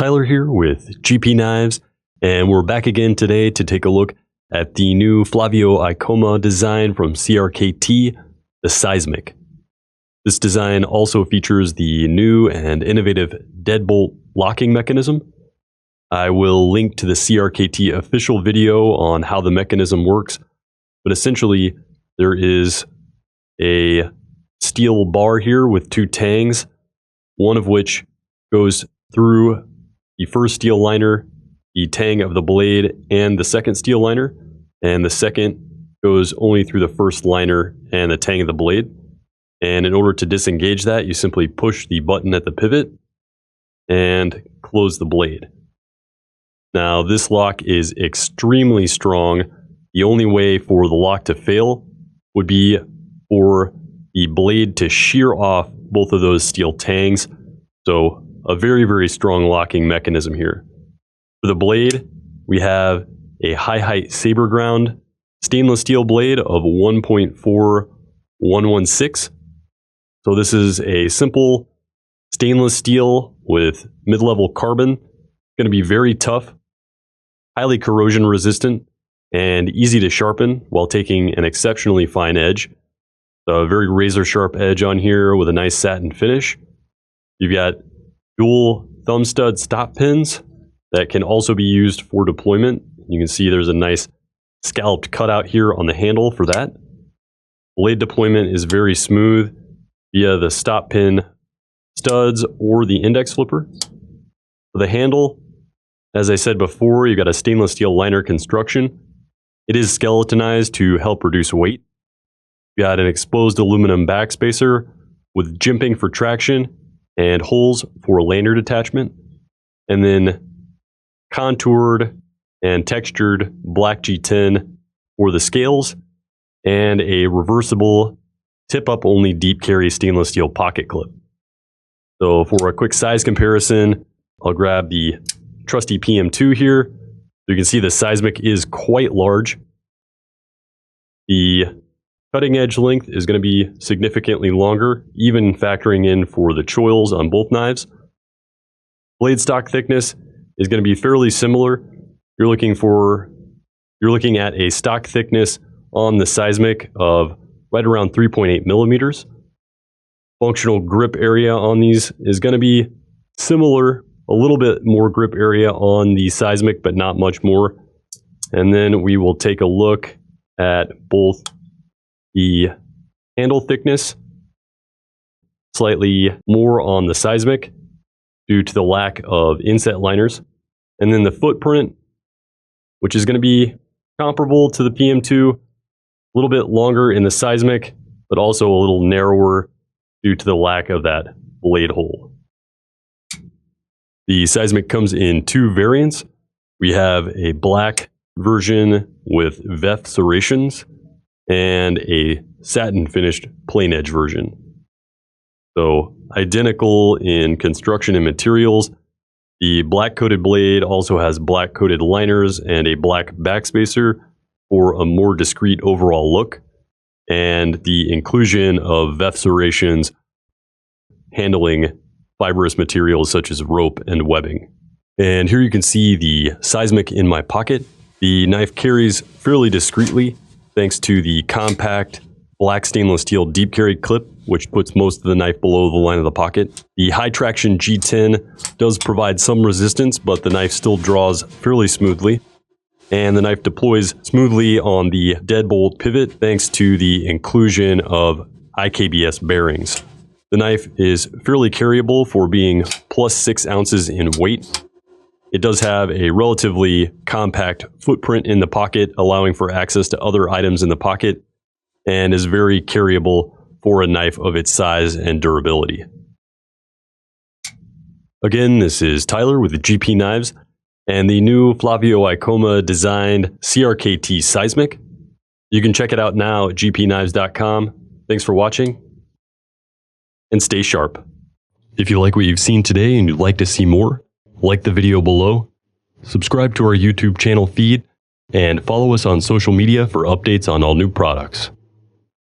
Tyler here with GP Knives, and we're back again today to take a look at the new Flavio Ikoma design from CRKT, the Seismic. This design also features the new and innovative deadbolt locking mechanism. I will link to the CRKT official video on how the mechanism works, but essentially there is a steel bar here with two tangs, one of which goes through the first steel liner, the tang of the blade, and the second steel liner, and the second goes only through the first liner and the tang of the blade. And in order to disengage that, you simply push the button at the pivot and close the blade. Now, this lock is extremely strong. The only way for the lock to fail would be for the blade to shear off both of those steel tangs. So a very, very strong locking mechanism here. For the blade, we have a high height saber ground stainless steel blade of 1.4116. So this is a simple stainless steel with mid-level carbon. Going to be very tough, highly corrosion resistant, and easy to sharpen while taking an exceptionally fine edge. So a very razor sharp edge on here with a nice satin finish. You've got dual thumb stud stop pins that can also be used for deployment. You can see there's a nice scalloped cutout here on the handle for that. Blade deployment is very smooth via the stop pin studs or the index flipper. For the handle, as I said before, you've got a stainless steel liner construction. It is skeletonized to help reduce weight. You've got an exposed aluminum backspacer with jimping for traction and holes for lanyard attachment, and then contoured and textured black G10 for the scales, and a reversible tip-up only deep carry stainless steel pocket clip. So for a quick size comparison, I'll grab the trusty PM2 here. You can see the Seismic is quite large. The cutting edge length is going to be significantly longer, even factoring in for the choils on both knives. Blade stock thickness is going to be fairly similar. You're looking at a stock thickness on the Seismic of right around 3.8 millimeters. Functional grip area on these is going to be similar, a little bit more grip area on the Seismic, but not much more. And then we will take a look at both the handle thickness, slightly more on the Seismic due to the lack of inset liners, and then the footprint, which is going to be comparable to the PM2, a little bit longer in the Seismic, but also a little narrower due to the lack of that blade hole. The Seismic comes in two variants. We have a black version with Veff Serrations and a Satin Finished Plain Edge version. So identical in construction and materials. The black coated blade also has black coated liners and a black backspacer for a more discreet overall look, and the inclusion of Veff Serrations handling fibrous materials such as rope and webbing. And here you can see the Seismic in my pocket. The knife carries fairly discreetly thanks to the compact black stainless steel deep carry clip, which puts most of the knife below the line of the pocket. The high traction G10 does provide some resistance, but the knife still draws fairly smoothly. And the knife deploys smoothly on the deadbolt pivot thanks to the inclusion of IKBS bearings. The knife is fairly carryable for being plus 6 ounces in weight. It does have a relatively compact footprint in the pocket, allowing for access to other items in the pocket, and is very carryable for a knife of its size and durability. Again, this is Tyler with the GP Knives and the new Flavio Ikoma designed CRKT Seismic. You can check it out now at gpknives.com. Thanks for watching, and stay sharp. If you like what you've seen today and you'd like to see more, like the video below, subscribe to our YouTube channel feed, and follow us on social media for updates on all new products.